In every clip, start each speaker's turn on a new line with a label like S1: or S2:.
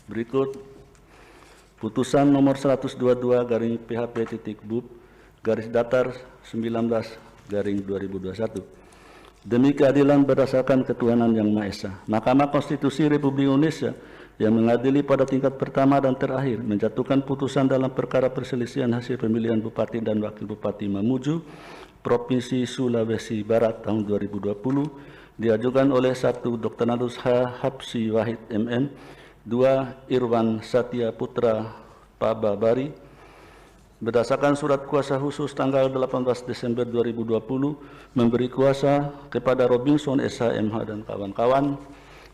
S1: Berikut putusan nomor 122/PHP.BUP garis datar 19/2021. Demi keadilan berdasarkan ketuhanan yang Maha Esa, Mahkamah Konstitusi Republik Indonesia yang mengadili pada tingkat pertama dan terakhir menjatuhkan putusan dalam perkara perselisihan hasil pemilihan Bupati dan Wakil Bupati Mamuju, Provinsi Sulawesi Barat tahun 2020, diajukan oleh 1. Dr. Nadus H. Hapsi Wahid MM, 2. Irwan Satya Putra Pababari, berdasarkan surat kuasa khusus tanggal 18 Desember 2020 memberi kuasa kepada Robinson SH MH dan kawan-kawan,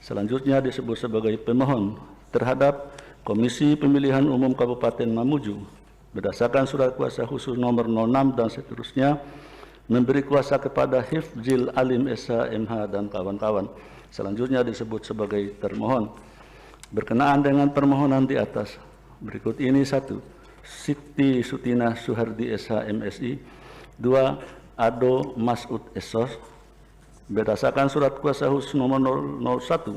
S1: selanjutnya disebut sebagai pemohon terhadap Komisi Pemilihan Umum Kabupaten Mamuju, berdasarkan surat kuasa khusus nomor 06 dan seterusnya memberi kuasa kepada Hifzil Alim SH MH dan kawan-kawan, selanjutnya disebut sebagai termohon. Berkenaan dengan permohonan di atas, berikut ini: 1. Siti Sutina Suhardi SH MSI, 2. Ado Masud SOS, berdasarkan surat kuasa khusus nomor 01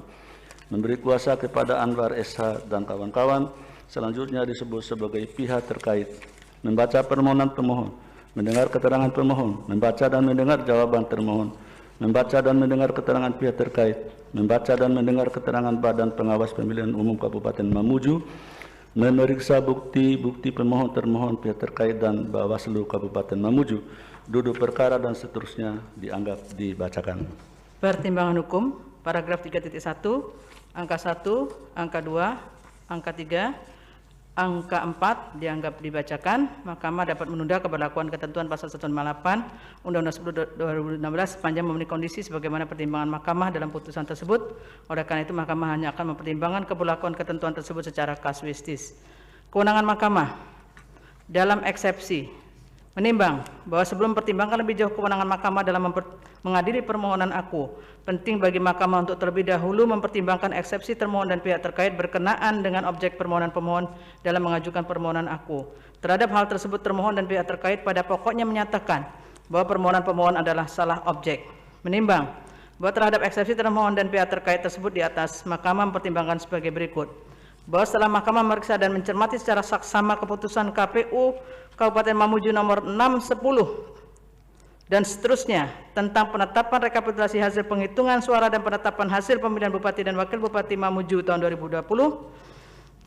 S1: memberi kuasa kepada Anwar SH dan kawan-kawan, selanjutnya disebut sebagai pihak terkait. Membaca permohonan pemohon, mendengar keterangan pemohon, membaca dan mendengar jawaban termohon, membaca dan mendengar keterangan pihak terkait, membaca dan mendengar keterangan Badan Pengawas Pemilihan Umum Kabupaten Mamuju, memeriksa bukti-bukti pemohon termohon pihak terkait dan Bawaslu Kabupaten Mamuju, duduk perkara dan seterusnya dianggap dibacakan.
S2: Pertimbangan hukum, paragraf 3.1, angka 1, angka 2, angka 3, angka 4 dianggap dibacakan. Mahkamah dapat menunda keberlakuan ketentuan pasal 158 Undang-Undang 10 2016 sepanjang memenuhi kondisi sebagaimana pertimbangan Mahkamah dalam putusan tersebut. Oleh karena itu, Mahkamah hanya akan mempertimbangkan keberlakuan ketentuan tersebut secara kasuistis. Kewenangan Mahkamah dalam eksepsi menimbang bahwa sebelum mempertimbangkan lebih jauh kewenangan Mahkamah dalam mengadili permohonan aku, penting bagi Mahkamah untuk terlebih dahulu mempertimbangkan eksepsi termohon dan pihak terkait berkenaan dengan objek permohonan pemohon dalam mengajukan permohonan aku. Terhadap hal tersebut, termohon dan pihak terkait pada pokoknya menyatakan bahwa permohonan pemohon adalah salah objek. Menimbang bahwa terhadap eksepsi termohon dan pihak terkait tersebut di atas, Mahkamah mempertimbangkan sebagai berikut: bahwa setelah Mahkamah memeriksa dan mencermati secara saksama keputusan KPU Kabupaten Mamuju nomor 610 dan seterusnya tentang penetapan rekapitulasi hasil penghitungan suara dan penetapan hasil pemilihan Bupati dan Wakil Bupati Mamuju tahun 2020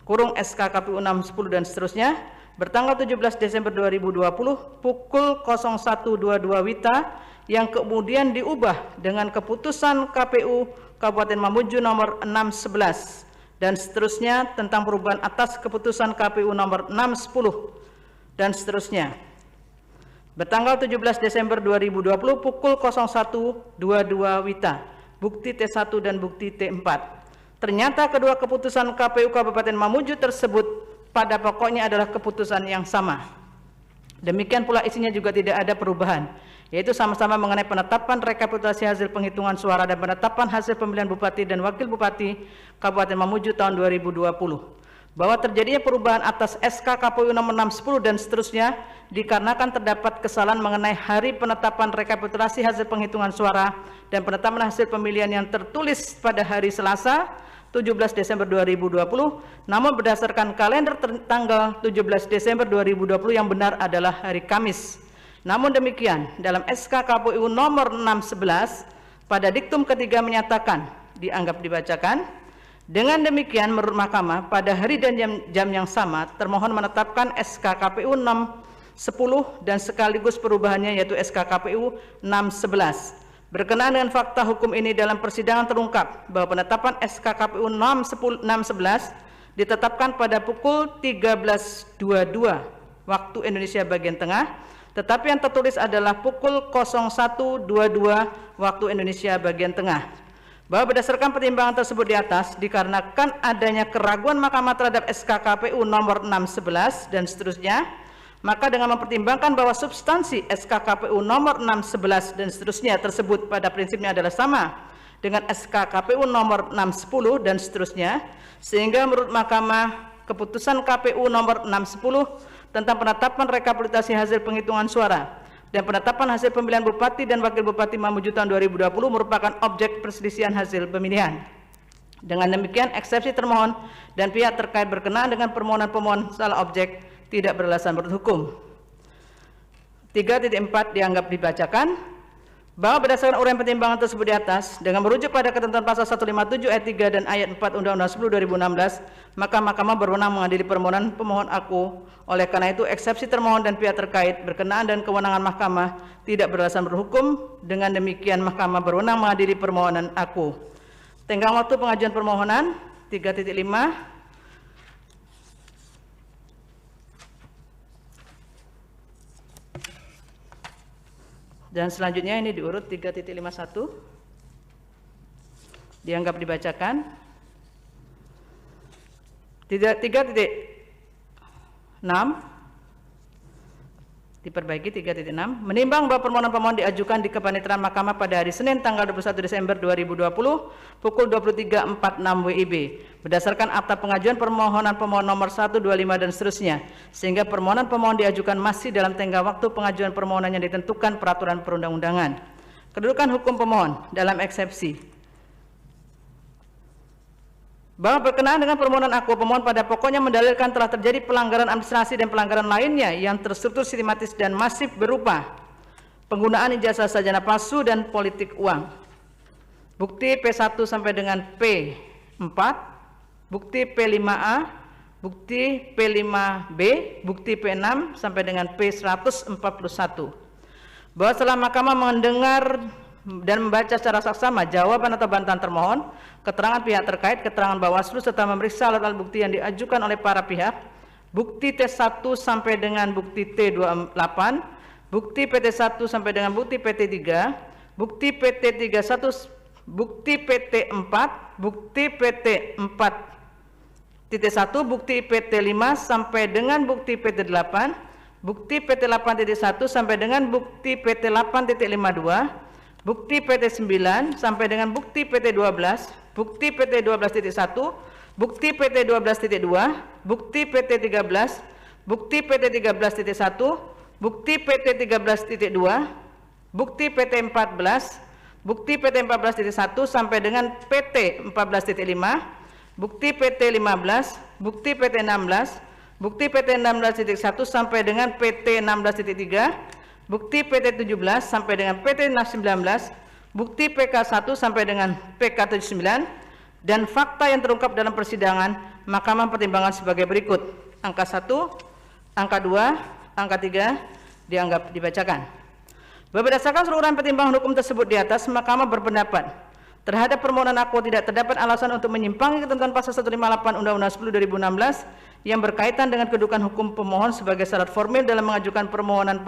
S2: kurung SK KPU 610 dan seterusnya bertanggal 17 Desember 2020 pukul 01.22 WITA yang kemudian diubah dengan keputusan KPU Kabupaten Mamuju nomor 611 dan seterusnya tentang perubahan atas keputusan KPU nomor 610 dan seterusnya bertanggal 17 Desember 2020 pukul 01.22 WITA, bukti T1 dan bukti T4. Ternyata kedua keputusan KPU Kabupaten Mamuju tersebut pada pokoknya adalah keputusan yang sama. Demikian pula isinya juga tidak ada perubahan, yaitu sama-sama mengenai penetapan rekapitulasi hasil penghitungan suara dan penetapan hasil pemilihan Bupati dan Wakil Bupati Kabupaten Mamuju tahun 2020. Bahwa terjadinya perubahan atas SK KPU nomor 610 dan seterusnya dikarenakan terdapat kesalahan mengenai hari penetapan rekapitulasi hasil penghitungan suara dan penetapan hasil pemilihan yang tertulis pada hari Selasa 17 Desember 2020, namun berdasarkan kalender tanggal 17 Desember 2020 yang benar adalah hari Kamis. Namun demikian, dalam SK KPU nomor 611 pada diktum ketiga menyatakan dianggap dibacakan. Dengan demikian, menurut Mahkamah, pada hari dan jam yang sama, termohon menetapkan SK KPU 610 dan sekaligus perubahannya yaitu SK KPU 611. Berkenaan dengan fakta hukum ini dalam persidangan terungkap bahwa penetapan SK KPU 611 ditetapkan pada pukul 13.22 waktu Indonesia bagian tengah, tetapi yang tertulis adalah pukul 01.22 waktu Indonesia bagian tengah. Bahwa berdasarkan pertimbangan tersebut di atas, dikarenakan adanya keraguan Mahkamah terhadap SK KPU nomor 611 dan seterusnya, maka dengan mempertimbangkan bahwa substansi SK KPU nomor 611 dan seterusnya tersebut pada prinsipnya adalah sama dengan SK KPU nomor 610 dan seterusnya, sehingga menurut Mahkamah keputusan KPU nomor 610 tentang penetapan rekapitulasi hasil penghitungan suara dan penetapan hasil pemilihan Bupati dan Wakil Bupati Mamuju tahun 2020 merupakan objek perselisihan hasil pemilihan. Dengan demikian, eksepsi termohon dan pihak terkait berkenaan dengan permohonan pemohon salah objek tidak beralasan menurut hukum. 3.4 dianggap dibacakan bahwa berdasarkan uraian pertimbangan tersebut di atas, dengan merujuk pada ketentuan pasal 157 ayat 3 dan ayat 4 Undang-Undang 10 2016, maka Mahkamah berwenang mengadili permohonan pemohon aku. Oleh karena itu, eksepsi termohon dan pihak terkait berkenaan dan kewenangan Mahkamah tidak beralasan berhukum. Dengan demikian, Mahkamah berwenang mengadili permohonan aku. Tenggang waktu pengajuan permohonan 3.5. Dan selanjutnya ini diurut 3.51 dianggap dibacakan. 3.6 diperbaiki. 3.6 menimbang bahwa permohonan pemohon diajukan di kepaniteraan Mahkamah pada hari Senin tanggal 21 Desember 2020 pukul 23.46 WIB berdasarkan akta pengajuan permohonan pemohon nomor 1, 25 dan seterusnya, sehingga permohonan pemohon diajukan masih dalam tenggang waktu pengajuan permohonan yang ditentukan peraturan perundang-undangan. Kedudukan hukum pemohon dalam eksepsi bahwa berkenaan dengan permohonan aku, pemohon pada pokoknya mendalilkan telah terjadi pelanggaran administrasi dan pelanggaran lainnya yang terstruktur sistematis dan masif berupa penggunaan ijazah sarjana palsu dan politik uang. Bukti P1 sampai dengan P4, bukti P5A, bukti P5B, bukti P6 sampai dengan P141. Bahwa setelah Mahkamah mendengar dan membaca secara saksama jawaban atau bantahan termohon, keterangan pihak terkait, keterangan Bawaslu, serta memeriksa alat-alat bukti yang diajukan oleh para pihak, bukti T1 sampai dengan bukti T28, bukti PT1 sampai dengan bukti PT3, bukti PT31, bukti PT4, bukti PT4.1, bukti PT5 sampai dengan bukti PT8, bukti PT8.1 sampai dengan bukti PT8.52, bukti PT9 sampai dengan bukti PT12, bukti PT12.1, bukti PT12.2, bukti PT13, bukti PT13.1, bukti PT13.2, bukti PT14, bukti PT14.1 sampai dengan PT14.5, bukti PT15, bukti PT16, bukti PT16.1 sampai dengan PT16.3, bukti PT17 sampai dengan PT19, bukti PK1 sampai dengan PK79, dan fakta yang terungkap dalam persidangan, Mahkamah mempertimbangkan sebagai berikut. Angka 1, angka 2, angka 3 dianggap dibacakan. Berdasarkan seluruh pertimbangan hukum tersebut di atas, Mahkamah berpendapat terhadap permohonan aku tidak terdapat alasan untuk menyimpangi ketentuan pasal 158 Undang-Undang 10 2016 yang berkaitan dengan kedudukan hukum pemohon sebagai syarat formil dalam mengajukan permohonan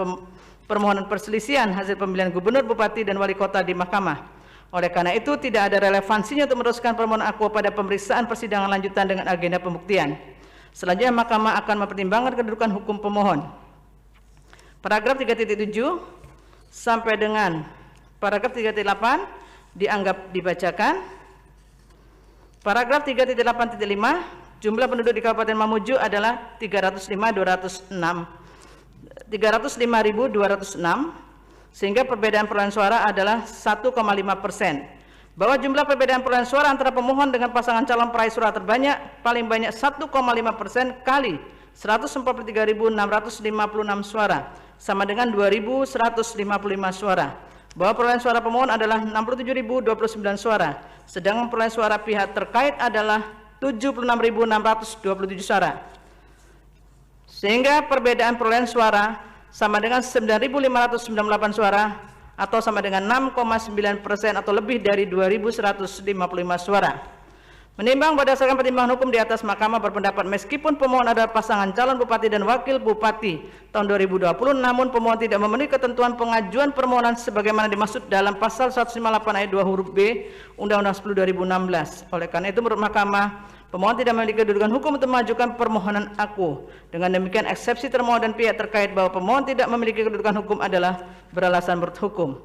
S2: perselisihan hasil pemilihan gubernur, bupati, dan wali kota di Mahkamah. Oleh karena itu, tidak ada relevansinya untuk meneruskan permohonan aku pada pemeriksaan persidangan lanjutan dengan agenda pembuktian. Selanjutnya, Mahkamah akan mempertimbangkan kedudukan hukum pemohon. Paragraf 3.7 sampai dengan paragraf 3.8 dianggap dibacakan. Paragraf 3.8.5, jumlah penduduk di Kabupaten Mamuju adalah 305.206, sehingga perbedaan perolehan suara adalah 1,5%. Bahwa jumlah perbedaan perolehan suara antara pemohon dengan pasangan calon peraih suara terbanyak paling banyak 1,5% kali 143.656 suara sama dengan 2.155 suara. Bahwa perolehan suara pemohon adalah 67.029 suara, sedangkan perolehan suara pihak terkait adalah 76.627 suara. Sehingga perbedaan perolehan suara sama dengan 9.598 suara atau sama dengan 6,9% atau lebih dari 2.155 suara. Menimbang berdasarkan pertimbangan hukum di atas, Mahkamah berpendapat meskipun pemohon adalah pasangan calon bupati dan wakil bupati tahun 2020, namun pemohon tidak memenuhi ketentuan pengajuan permohonan sebagaimana dimaksud dalam pasal 158 ayat 2 huruf B Undang-Undang 10 2016. Oleh karena itu, menurut Mahkamah, pemohon tidak memiliki kedudukan hukum untuk mengajukan permohonan aku. Dengan demikian, eksepsi termohon dan pihak terkait bahwa pemohon tidak memiliki kedudukan hukum adalah beralasan menurut hukum.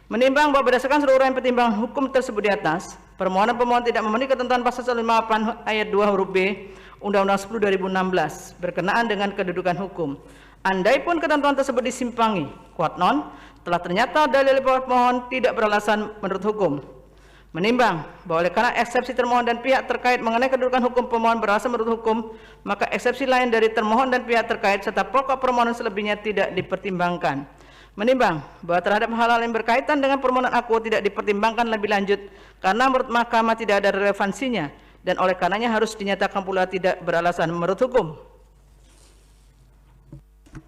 S2: Menimbang bahwa berdasarkan seluruh pertimbangan hukum tersebut di atas, permohonan pemohon tidak memenuhi ketentuan pasal 158 ayat 2 huruf B Undang-Undang 10 2016 berkenaan dengan kedudukan hukum. Andai pun ketentuan tersebut disimpangi, kuat non, telah ternyata dalil pemohon tidak beralasan menurut hukum. Menimbang bahwa oleh karena eksepsi termohon dan pihak terkait mengenai kedudukan hukum pemohon beralasan menurut hukum, maka eksepsi lain dari termohon dan pihak terkait serta pokok permohonan selebihnya tidak dipertimbangkan. Menimbang bahwa terhadap hal-hal yang berkaitan dengan permohonan aku tidak dipertimbangkan lebih lanjut karena menurut mahkamah tidak ada relevansinya dan oleh karenanya harus dinyatakan pula tidak beralasan menurut hukum.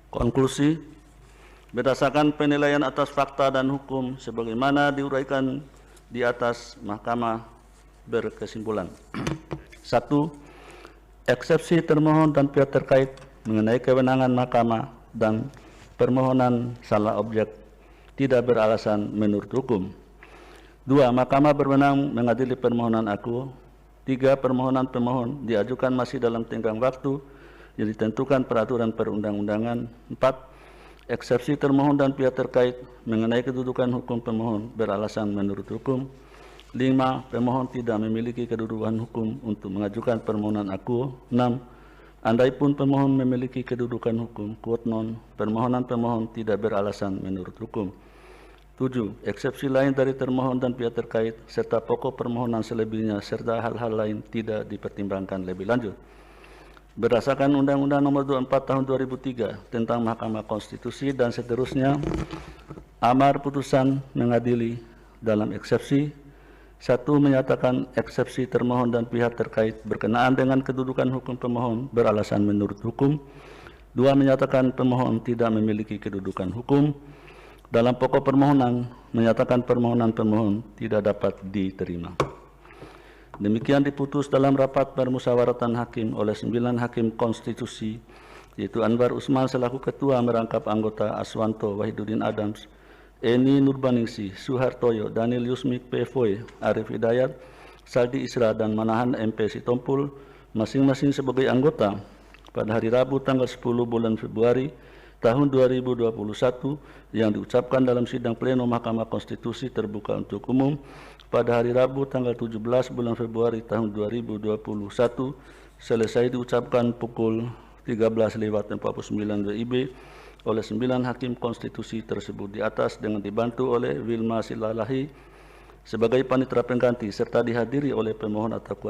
S1: Konklusi, berdasarkan penilaian atas fakta dan hukum sebagaimana diuraikan di atas, mahkamah berkesimpulan. 1. Eksepsi termohon dan pihak terkait mengenai kewenangan mahkamah dan permohonan salah objek tidak beralasan menurut hukum. 2. Mahkamah berwenang mengadili permohonan aku. 3. Permohonan pemohon diajukan masih dalam tenggang waktu yang ditentukan peraturan perundang-undangan. 4. Eksepsi termohon dan pihak terkait mengenai kedudukan hukum pemohon beralasan menurut hukum. 5. Pemohon tidak memiliki kedudukan hukum untuk mengajukan permohonan aku. 6. Andaipun pemohon memiliki kedudukan hukum, quote non, permohonan pemohon tidak beralasan menurut hukum. 7. Eksepsi lain dari termohon dan pihak terkait serta pokok permohonan selebihnya serta hal-hal lain tidak dipertimbangkan lebih lanjut. Berdasarkan Undang-Undang Nomor 24 Tahun 2003 tentang Mahkamah Konstitusi dan seterusnya, amar putusan mengadili dalam eksepsi. 1. Menyatakan eksepsi termohon dan pihak terkait berkenaan dengan kedudukan hukum pemohon beralasan menurut hukum. 2. Menyatakan pemohon tidak memiliki kedudukan hukum. Dalam pokok permohonan, menyatakan permohonan pemohon tidak dapat diterima. Demikian diputus dalam rapat permusyawaratan hakim oleh 9 hakim konstitusi, yaitu Anwar Usman selaku ketua merangkap anggota Aswanto Wahiduddin Adams, Eni Nurbaningsih, Suhartoyo, Daniel Yusmik Pevoy, Arif Hidayat, Saldi Isra, dan Manahan MP Sitompul, masing-masing sebagai anggota pada hari Rabu tanggal 10 bulan Februari tahun 2021 yang diucapkan dalam sidang pleno Mahkamah Konstitusi terbuka untuk umum pada hari Rabu tanggal 17 bulan Februari tahun 2021 selesai diucapkan pukul 13:49 WIB oleh 9 hakim konstitusi tersebut di atas dengan dibantu oleh Wilma Silalahi sebagai panitera pengganti serta dihadiri oleh pemohon atau kuasa